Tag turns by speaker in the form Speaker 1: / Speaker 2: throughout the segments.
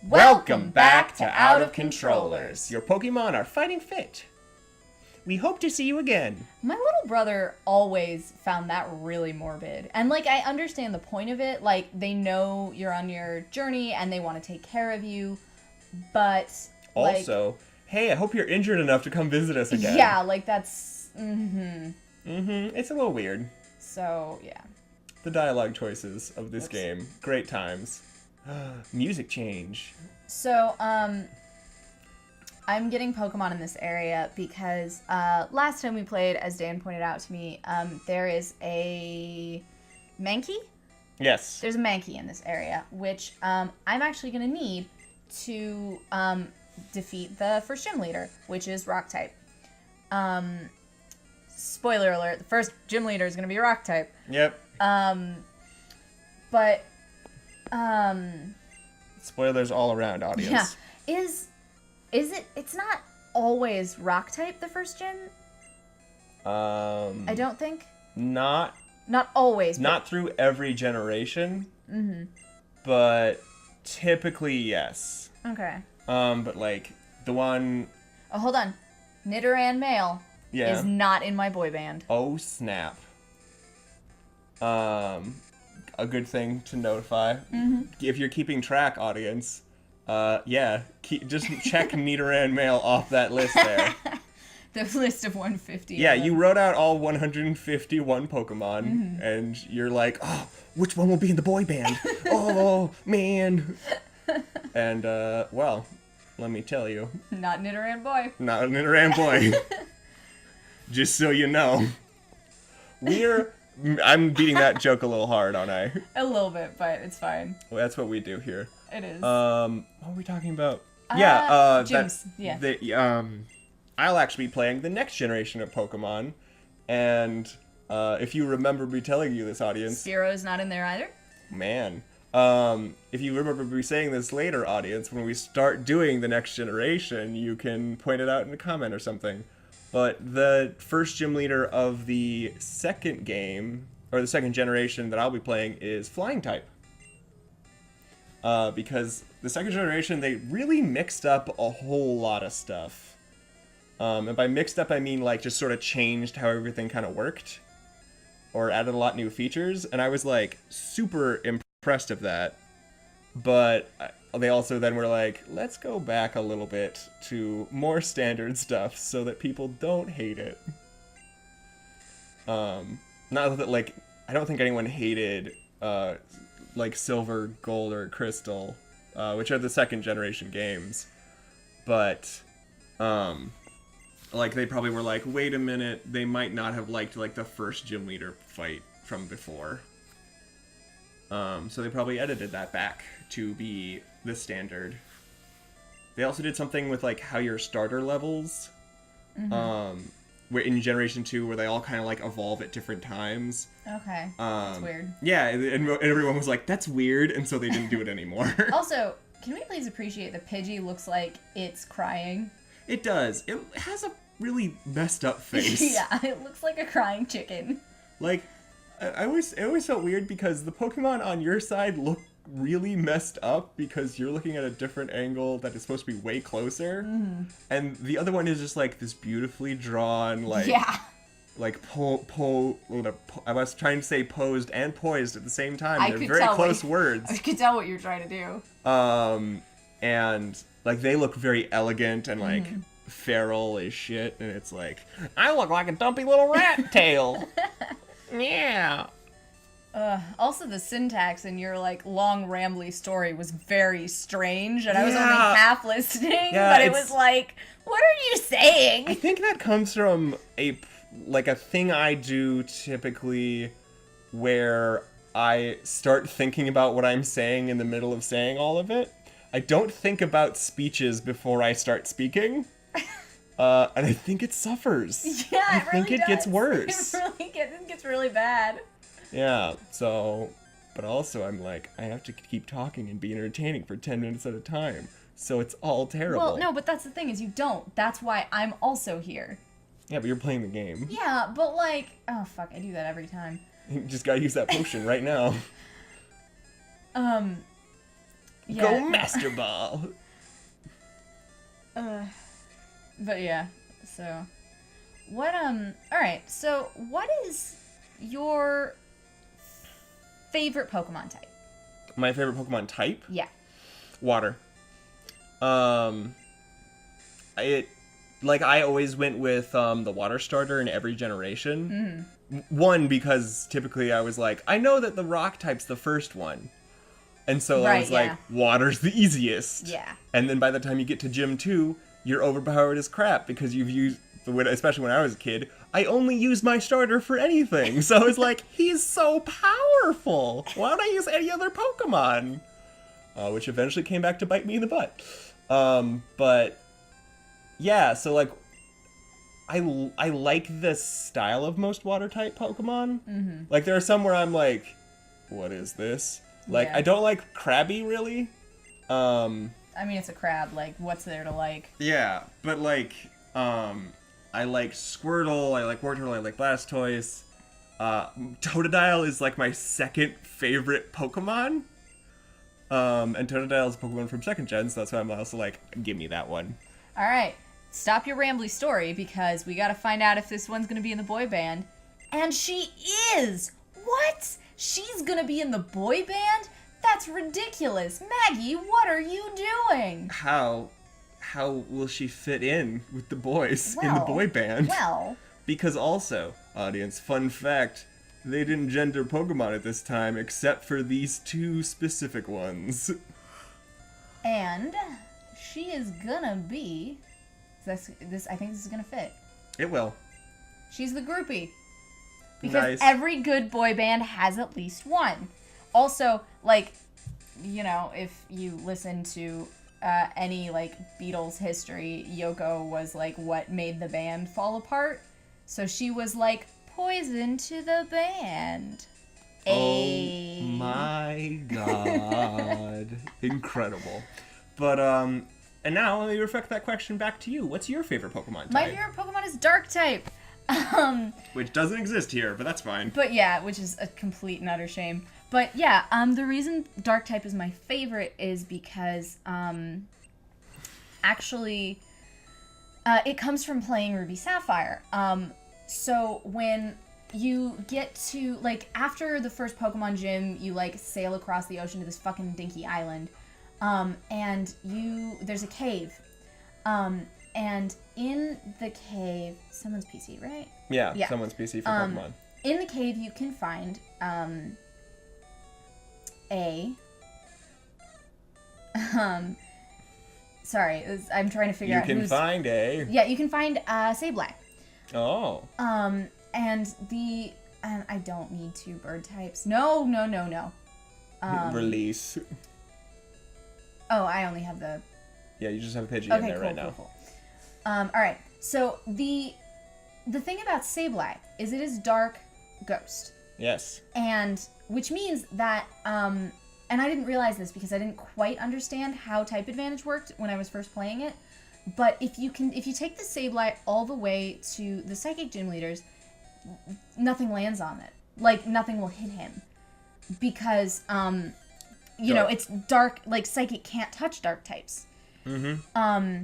Speaker 1: Welcome back to Out of Controllers. Your Pokemon are fighting fit. We hope to see you again.
Speaker 2: My little brother always found that really morbid. And, I understand the point of it. They know you're on your journey and they want to take care of you. But,
Speaker 1: also, hey, I hope you're injured enough to come visit us again.
Speaker 2: Yeah, that's...
Speaker 1: It's a little weird.
Speaker 2: So, yeah.
Speaker 1: The dialogue choices of this game. Great times. Music change.
Speaker 2: So, I'm getting Pokemon in this area because last time we played, as Dan pointed out to me, there is a Mankey?
Speaker 1: Yes.
Speaker 2: There's a Mankey in this area, which I'm actually going to need to defeat the first gym leader, which is Rock-type. Spoiler alert, the first gym leader is going to be Rock-type.
Speaker 1: Yep.
Speaker 2: But...
Speaker 1: Spoilers all around, audience.
Speaker 2: Yeah. Is it... It's not always Rock-type, the first gym? I don't think.
Speaker 1: Not
Speaker 2: always.
Speaker 1: Not through every generation. Mm-hmm. But typically, yes.
Speaker 2: Okay.
Speaker 1: But, the one...
Speaker 2: Oh, hold on. Nidoran male is not in my boy band.
Speaker 1: Oh, snap. A good thing to notify. Mm-hmm. If you're keeping track, audience, just check Nidoran male off that list there.
Speaker 2: The list of 150.
Speaker 1: Yeah, you wrote out all 151 Pokemon, and you're like, oh, which one will be in the boy band? Oh, man. And, well, let me tell you.
Speaker 2: Not Nidoran boy.
Speaker 1: Not Nidoran boy. Just so you know. I'm beating that joke a little hard, aren't I?
Speaker 2: A little bit, but it's fine.
Speaker 1: Well, that's what we do here.
Speaker 2: It is.
Speaker 1: What were we talking about?
Speaker 2: Gyms.
Speaker 1: I'll actually be playing the next generation of Pokemon, and if you remember me telling you this, audience...
Speaker 2: Spearo's not in there either?
Speaker 1: Man. If you remember me saying this later, audience, when we start doing the next generation, you can point it out in a comment or something. But the first gym leader of the second game, or the second generation that I'll be playing, is Flying type. Because the second generation, they really mixed up a whole lot of stuff. And by mixed up, I mean just sort of changed how everything kind of worked. Or added a lot new features. And I was super impressed of that. But they also then were let's go back a little bit to more standard stuff so that people don't hate it. Not that, I don't think anyone hated, Silver, Gold, or Crystal, which are the second generation games. But, they probably were wait a minute, they might not have liked, the first gym leader fight from before. So they probably edited that back to be the standard. They also did something with how your starter levels, where in Generation 2, where they all kind of evolve at different times.
Speaker 2: Okay, that's weird.
Speaker 1: Yeah, and everyone was like, that's weird, and so they didn't do it anymore.
Speaker 2: Also, can we please appreciate that Pidgey looks like it's crying?
Speaker 1: It does. It has a really messed up face.
Speaker 2: Yeah, it looks like a crying chicken.
Speaker 1: I always felt weird because the Pokemon on your side look really messed up because you're looking at a different angle that is supposed to be way closer. Mm-hmm. And the other one is just this beautifully drawn, I was trying to say posed and poised at the same time. They're very close words.
Speaker 2: I could tell what you're trying to do.
Speaker 1: And they look very elegant and feral as shit. And it's I look like a dumpy little rat tail. Yeah.
Speaker 2: Also, the syntax in your long rambly story was very strange, and I was only half listening. But it was what are you saying?
Speaker 1: I think that comes from a thing I do typically, where I start thinking about what I'm saying in the middle of saying all of it. I don't think about speeches before I start speaking. And I think it suffers.
Speaker 2: Yeah,
Speaker 1: I think it gets worse.
Speaker 2: It gets really bad.
Speaker 1: Yeah, so... But also, I'm I have to keep talking and be entertaining for 10 minutes at a time. So it's all terrible.
Speaker 2: Well, no, but that's the thing, is you don't. That's why I'm also here.
Speaker 1: Yeah, but you're playing the game.
Speaker 2: Yeah, but oh, fuck, I do that every time.
Speaker 1: You just gotta use that potion right now.
Speaker 2: Yeah.
Speaker 1: Go Master Ball.
Speaker 2: But yeah, so what alright, so what is your favorite Pokemon type?
Speaker 1: My favorite Pokemon type?
Speaker 2: Yeah.
Speaker 1: Water. I always went with the water starter in every generation. One, because typically I was like, I know that the rock type's the first one. And so I
Speaker 2: Right,
Speaker 1: was like, water's the easiest.
Speaker 2: Yeah.
Speaker 1: And then by the time you get to Gym 2, you're overpowered as crap because you've used, especially when I was a kid, I only used my starter for anything. So I was like, he's so powerful. Why don't I use any other Pokemon? Which eventually came back to bite me in the butt. But yeah, so like, I like the style of most water type Pokemon. Like there are some where I'm like, what is this? Like
Speaker 2: Yeah.
Speaker 1: I don't like Krabby really.
Speaker 2: I mean, it's a crab. Like, what's there to like?
Speaker 1: Yeah, but like, I like Squirtle, I like Wartortle, I like Blastoise. Totodile is like my second favorite Pokemon. And Totodile is a Pokemon from second gen, so that's why I'm also like, give me that one.
Speaker 2: All right, stop your rambly story because we got to find out if this one's gonna be in the boy band, and she is. What? She's gonna be in the boy band? That's ridiculous, Maggie. What are you doing?
Speaker 1: How will she fit in with the boys in the
Speaker 2: Well,
Speaker 1: boy band?
Speaker 2: Well,
Speaker 1: Because also, audience, fun fact, they didn't gender Pokemon at this time except for these two specific ones.
Speaker 2: and she is gonna be. This I think this is gonna fit.
Speaker 1: It will.
Speaker 2: She's the groupie. Because
Speaker 1: Nice.
Speaker 2: every good boy band has at least one. Also, like, you know, if you listen to any, like, Beatles history, Yoko was, like, what made the band fall apart. So she was, like, poison to the band.
Speaker 1: Oh my god. Incredible. But, and now let me reflect that question back to you. What's your favorite Pokemon type?
Speaker 2: My favorite Pokemon is Dark type.
Speaker 1: Which doesn't exist here, but that's fine.
Speaker 2: But yeah, which is a complete and utter shame. But yeah, the reason Dark type is my favorite is because, actually, it comes from playing Ruby Sapphire. So when you get to, like, after the first Pokemon gym, you, like, sail across the ocean to this fucking dinky island, and there's a cave. And in the cave, someone's PC, right?
Speaker 1: Yeah, someone's PC for Pokemon.
Speaker 2: In the cave, you can find I'm trying to figure out
Speaker 1: You can find a...
Speaker 2: Yeah, you can find Sableye.
Speaker 1: Oh.
Speaker 2: And I don't need two bird types. No.
Speaker 1: Release.
Speaker 2: Oh, I only have the...
Speaker 1: Yeah, you just have a Pidgey in there right now.
Speaker 2: Cool. Alright, so the thing about Sableye is it is Dark Ghost.
Speaker 1: Yes.
Speaker 2: And, which means that, and I didn't realize this because I didn't quite understand how Type Advantage worked when I was first playing it, but if you take the Sableye all the way to the Psychic Gym Leaders, nothing lands on it. Like, nothing will hit him. Because, you know, it's Dark, like, Psychic can't touch Dark types.
Speaker 1: Mm-hmm.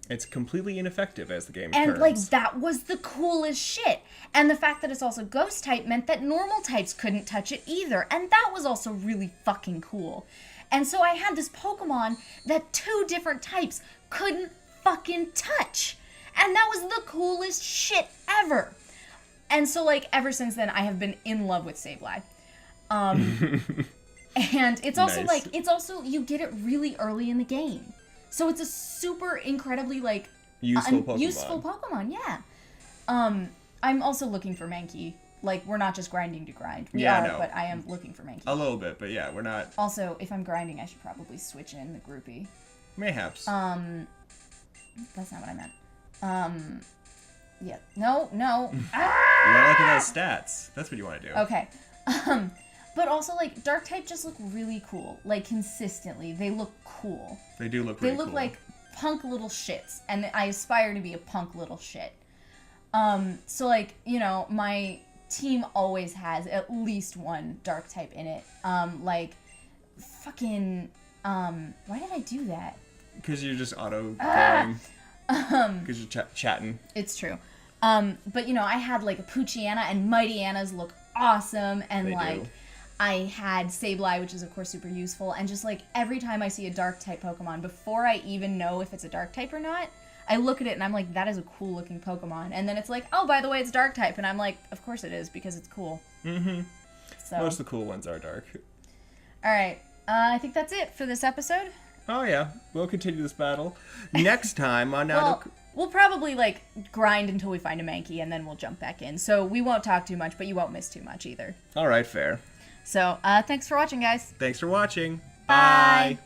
Speaker 1: It's completely ineffective as the game turns.
Speaker 2: And, like, that was the coolest shit. And the fact that it's also Ghost type meant that normal types couldn't touch it either. And that was also really fucking cool. And so I had this Pokemon that two different types couldn't fucking touch. And that was the coolest shit ever. And so, like, ever since then, I have been in love with Sableye. And it's also,
Speaker 1: Nice.
Speaker 2: like, you get it really early in the game. So it's a super incredibly, like,
Speaker 1: Useful Pokemon.
Speaker 2: Useful Pokemon, yeah. I'm also looking for Mankey. Like, we're not just grinding to grind. We are,
Speaker 1: no.
Speaker 2: but I am looking for Mankey.
Speaker 1: A little bit, but yeah, we're not...
Speaker 2: Also, if I'm grinding, I should probably switch in the groupie.
Speaker 1: Mayhaps.
Speaker 2: That's not what I meant. Yeah. No.
Speaker 1: You want to look at those stats. That's what you want to do.
Speaker 2: Okay. But also, like, Dark type just look really cool. Like, consistently. They look cool.
Speaker 1: They do look really
Speaker 2: They look
Speaker 1: cool.
Speaker 2: like punk little shits. And I aspire to be a punk little shit. So, like, you know, my team always has at least one Dark type in it. Like, fucking Why did I do that?
Speaker 1: Because you're just auto-going. Because you're chatting.
Speaker 2: It's true. But, you know, I had, like, a Poochyena, and Mighty Annas look awesome, and,
Speaker 1: They
Speaker 2: like,
Speaker 1: do.
Speaker 2: I had Sableye, which is, of course, super useful, and just, like, every time I see a Dark-type Pokemon, before I even know if it's a Dark-type or not, I look at it and I'm like, that is a cool-looking Pokemon. And then it's like, oh, by the way, it's Dark-type, and I'm like, of course it is, because it's cool.
Speaker 1: Mm-hmm.
Speaker 2: So.
Speaker 1: Most of the cool ones are dark.
Speaker 2: Alright, I think that's it for this episode.
Speaker 1: Oh, yeah. We'll continue this battle. Next time on Now
Speaker 2: Well, we'll probably, like, grind until we find a Mankey, and then we'll jump back in. So we won't talk too much, but you won't miss too much either.
Speaker 1: All right, fair.
Speaker 2: So, thanks for watching, guys.
Speaker 1: Thanks for watching.
Speaker 2: Bye.